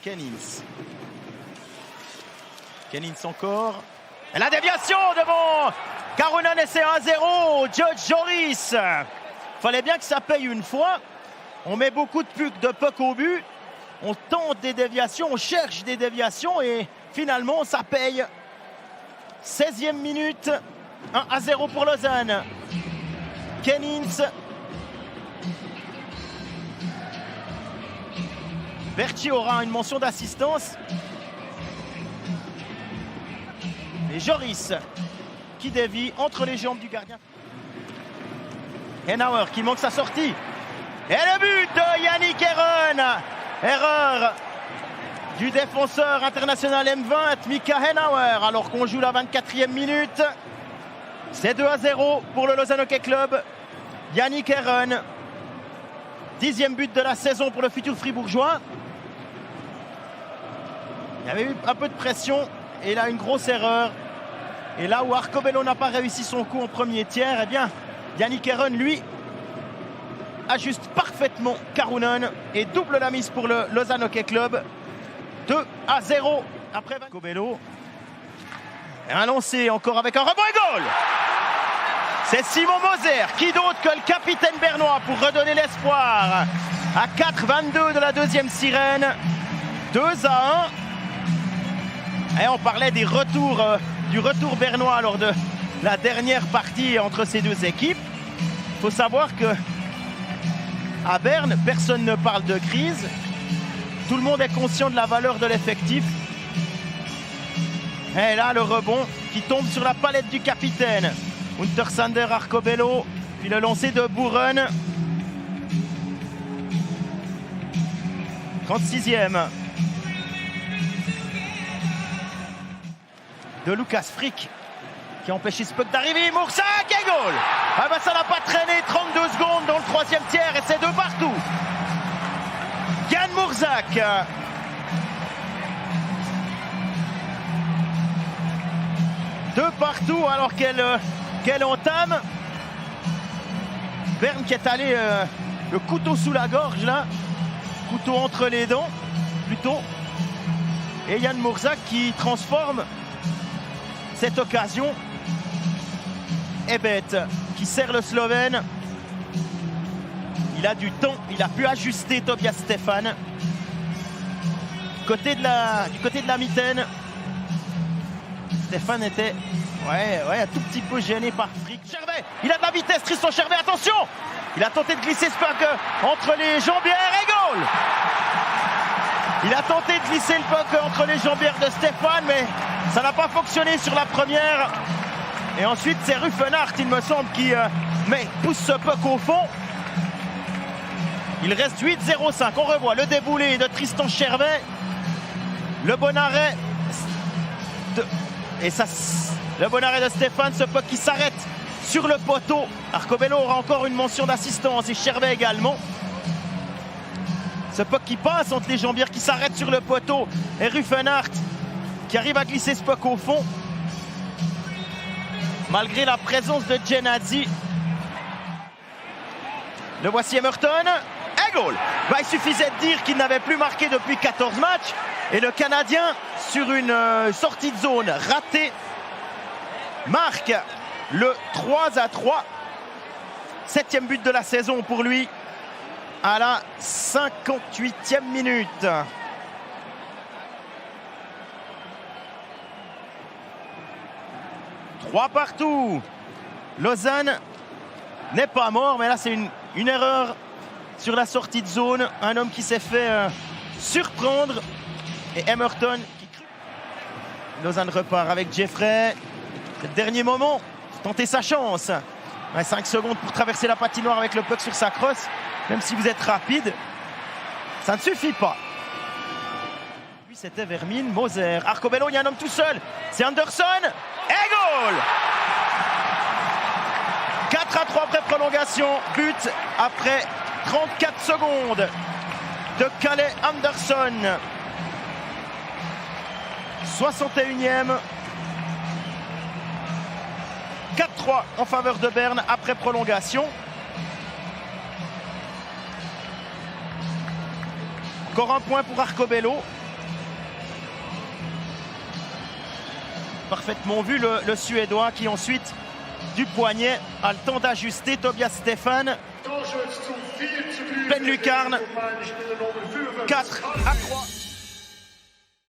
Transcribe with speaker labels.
Speaker 1: Kennings. Kennings encore. Et la déviation devant Carunan et c'est 1-0. Judge Joris. Fallait bien que ça paye une fois. On met beaucoup de puck au but. On tente des déviations, on cherche des déviations et finalement ça paye. 16e minute, 1-0 pour Lausanne. Kennings. Berchi aura une mention d'assistance. Et Joris qui dévie entre les jambes du gardien. Henauer qui manque sa sortie. Et le but de Yannick Herron. Erreur du défenseur international M20, Mika Henauer, alors qu'on joue la 24e minute. C'est 2-0 pour le Lausanne Hockey Club. Yannick Herron, 10e but de la saison pour le futur fribourgeois. Il y avait eu un peu de pression et là une grosse erreur. Et là où Arcobello n'a pas réussi son coup en premier tiers, eh bien Yannick Herron, lui, ajuste parfaitement Carunan et double la mise pour le Lausanne Hockey Club. 2-0 après Arcobello. Et un lancé encore avec un rebond et goal. C'est Simon Moser, qui d'autre que le capitaine bernois pour redonner l'espoir à 4-22 de la deuxième sirène. 2-1. Et on parlait des retours, du retour bernois lors de la dernière partie entre ces deux équipes. Il faut savoir que à Berne, personne ne parle de crise. Tout le monde est conscient de la valeur de l'effectif. Et là, le rebond qui tombe sur la palette du capitaine. Untersander Arcobello, puis le lancer de Buren. 36e. De Lucas Frick qui a empêché ce puck d'arriver. Moursac et goal. Ah ben ça n'a pas traîné, 32 secondes dans le troisième tiers et c'est 2 partout. Yann Moursac. Deux partout alors qu'elle entame. Berne qui est allé le couteau sous la gorge là. Couteau entre les dents plutôt. Et Yann Moursac qui transforme cette occasion. Ebet qui sert le Slovène. Il a du temps, il a pu ajuster Tobias Stefan. Du côté de la mitaine, Stefan était un tout petit peu gêné par Frick. Chervet, il a de la vitesse, Tristan Chervet, attention! Il a tenté de glisser ce puck entre les jambières et goal! Il a tenté de glisser le puck entre les jambières de Stefan, mais ça n'a pas fonctionné sur la première. Et ensuite, c'est Ruffenhardt, il me semble, qui pousse ce puck au fond. Il reste 8-0-5. On revoit le déboulé de Tristan Chervet. Le bon arrêt le bon arrêt de Stéphane, ce puck qui s'arrête sur le poteau. Arcobello aura encore une mention d'assistance et Chervet également. Ce puck qui passe entre les jambières, qui s'arrête sur le poteau. Et Ruffenhardt qui arrive à glisser ce puck au fond. Malgré la présence de Genadzi. Le voici Emerton. Et goal. Il suffisait de dire qu'il n'avait plus marqué depuis 14 matchs. Et le Canadien, sur une sortie de zone ratée, marque le 3-3. 7e but de la saison pour lui à la 58e minute. Trois partout. Lausanne n'est pas mort, mais là c'est une erreur sur la sortie de zone. Un homme qui s'est fait surprendre. Et Emerton qui crie. Lausanne repart avec Jeffrey. Le dernier moment, tenter sa chance. 5 secondes pour traverser la patinoire avec le puck sur sa crosse. Même si vous êtes rapide, ça ne suffit pas. Puis c'était Vermine, Moser, Arcobello, il y a un homme tout seul. C'est Anderson. Et goal! 4-3 après prolongation. But après 34 secondes de Calais Anderson. 61e. 4-3 en faveur de Berne après prolongation. Encore un point pour Arcobello. parfaitement vu le Suédois qui ensuite du poignet a le temps d'ajuster. Tobias Stefan, pleine lucarne, 4-3.